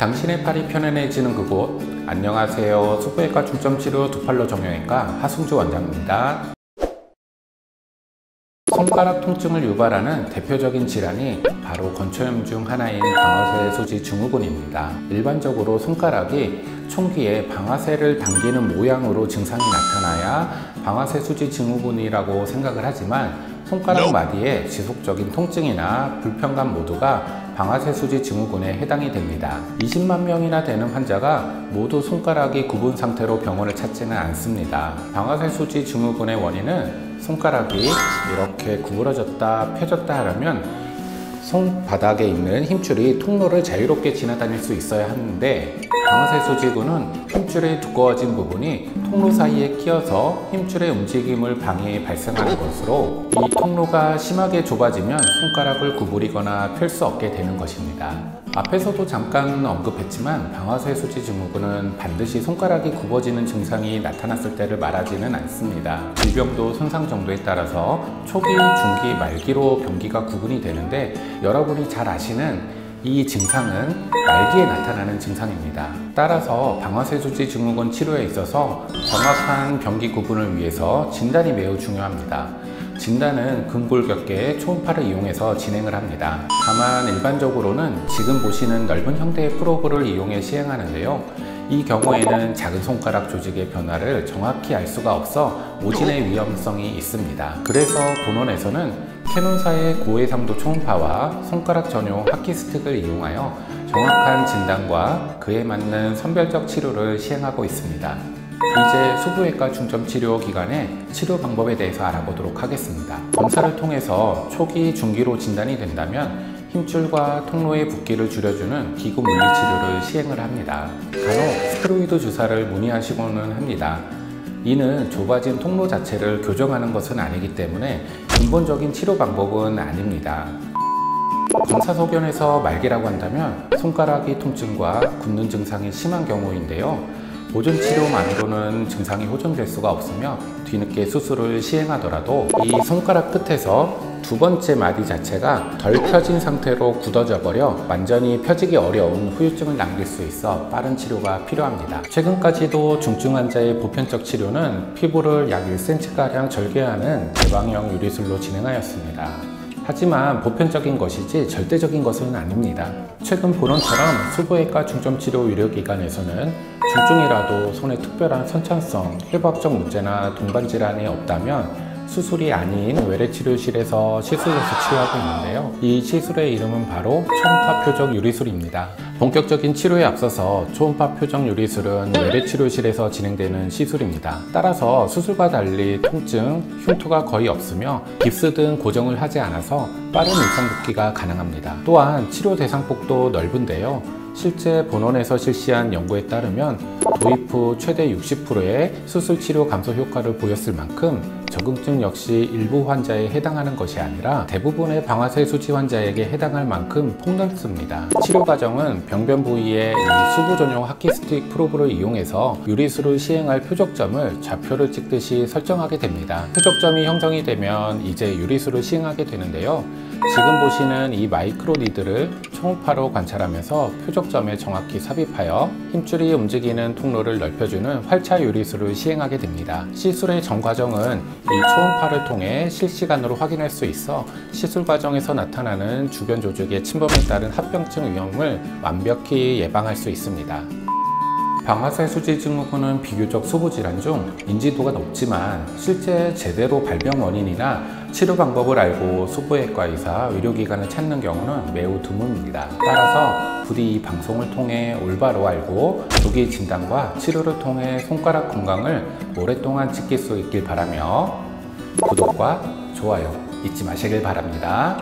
당신의 팔이 편안해지는 그곳. 안녕하세요. 수부외과 중점치료 두팔로 정형외과 하승주 원장입니다. 손가락 통증을 유발하는 대표적인 질환이 바로 건초염 중 하나인 방아쇠 소지 증후군입니다. 일반적으로 손가락이 총기에 방아쇠를 당기는 모양으로 증상이 나타나야 방아쇠 소지 증후군이라고 생각을 하지만 손가락 마디에 지속적인 통증이나 불편감 모두가 방아쇠 소지 증후군에 해당이 됩니다. 20만 명이나 되는 환자가 모두 손가락이 굽은 상태로 병원을 찾지는 않습니다. 방아쇠 소지 증후군의 원인은 손가락이 이렇게 구부러졌다 펴졌다 하려면 손바닥에 있는 힘줄이 통로를 자유롭게 지나다닐 수 있어야 하는데 방아쇠 소지군은 힘줄의 두꺼워진 부분이 통로 사이에 끼어서 힘줄의 움직임을 방해 발생하는 것으로 이 통로가 심하게 좁아지면 손가락을 구부리거나 펼 수 없게 되는 것입니다. 앞에서도 잠깐 언급했지만 방아쇠 소지 증후군은 반드시 손가락이 굽어지는 증상이 나타났을 때를 말하지는 않습니다. 질병도 손상 정도에 따라서 초기, 중기, 말기로 병기가 구분이 되는데 여러분이 잘 아시는 이 증상은 말기에 나타나는 증상입니다. 따라서 방아쇠 소지 증후군 치료에 있어서 정확한 병기 구분을 위해서 진단이 매우 중요합니다. 진단은 근골격계 초음파를 이용해서 진행을 합니다. 다만 일반적으로는 지금 보시는 넓은 형태의 프로브를 이용해 시행하는데요. 이 경우에는 작은 손가락 조직의 변화를 정확히 알 수가 없어 오진의 위험성이 있습니다. 그래서 본원에서는 캐논사의 고해상도 초음파와 손가락 전용 하키스틱을 이용하여 정확한 진단과 그에 맞는 선별적 치료를 시행하고 있습니다. 이제 수부외과 중점치료 기간의 치료 방법에 대해서 알아보도록 하겠습니다. 검사를 통해서 초기, 중기로 진단이 된다면 힘줄과 통로의 붓기를 줄여주는 기구 물리치료를 시행을 합니다. 간혹 스테로이드 주사를 문의하시고는 합니다. 이는 좁아진 통로 자체를 교정하는 것은 아니기 때문에 근본적인 치료 방법은 아닙니다. 검사 소견에서 말기라고 한다면 손가락이 통증과 굽는 증상이 심한 경우인데요. 보존 치료만으로는 증상이 호전될 수가 없으며 뒤늦게 수술을 시행하더라도 이 손가락 끝에서 두 번째 마디 자체가 덜 펴진 상태로 굳어져 버려 완전히 펴지기 어려운 후유증을 남길 수 있어 빠른 치료가 필요합니다. 최근까지도 중증 환자의 보편적 치료는 피부를 약 1cm가량 절개하는 개방형 유리술로 진행하였습니다. 하지만 보편적인 것이지 절대적인 것은 아닙니다. 최근 본원처럼 수부외과 중점치료 의료기관에서는 중증이라도 손에 특별한 선천성, 해부학적 문제나 동반질환이 없다면 수술이 아닌 외래치료실에서 시술해서 치료하고 있는데요. 이 시술의 이름은 바로 초음파 표적 유리술입니다. 본격적인 치료에 앞서서 초음파 표적 유리술은 외래치료실에서 진행되는 시술입니다. 따라서 수술과 달리 통증, 흉터가 거의 없으며 깁스 등 고정을 하지 않아서 빠른 일상 복귀가 가능합니다. 또한 치료 대상폭도 넓은데요. 실제 본원에서 실시한 연구에 따르면 도입 후 최대 60%의 수술 치료 감소 효과를 보였을 만큼 적응증 역시 일부 환자에 해당하는 것이 아니라 대부분의 방아쇠 소지 환자에게 해당할 만큼 폭넓습니다. 치료 과정은 병변 부위에 이 수부 전용 하키스틱 프로브를 이용해서 유리술을 시행할 표적점을 좌표를 찍듯이 설정하게 됩니다. 표적점이 형성이 되면 이제 유리술을 시행하게 되는데요. 지금 보시는 이 마이크로 니들을 초음파로 관찰하면서 표적점에 정확히 삽입하여 힘줄이 움직이는 통로를 넓혀주는 활차 유리술을 시행하게 됩니다. 시술의 전 과정은 이 초음파를 통해 실시간으로 확인할 수 있어 시술 과정에서 나타나는 주변 조직의 침범에 따른 합병증 위험을 완벽히 예방할 수 있습니다. 방아쇠 소지 증후군은 비교적 소부질환 중 인지도가 높지만 실제 제대로 발병 원인이나 치료 방법을 알고 수부외과 의사, 의료기관을 찾는 경우는 매우 드뭅니다. 따라서 부디 이 방송을 통해 올바로 알고 조기 진단과 치료를 통해 손가락 건강을 오랫동안 지킬 수 있길 바라며 구독과 좋아요 잊지 마시길 바랍니다.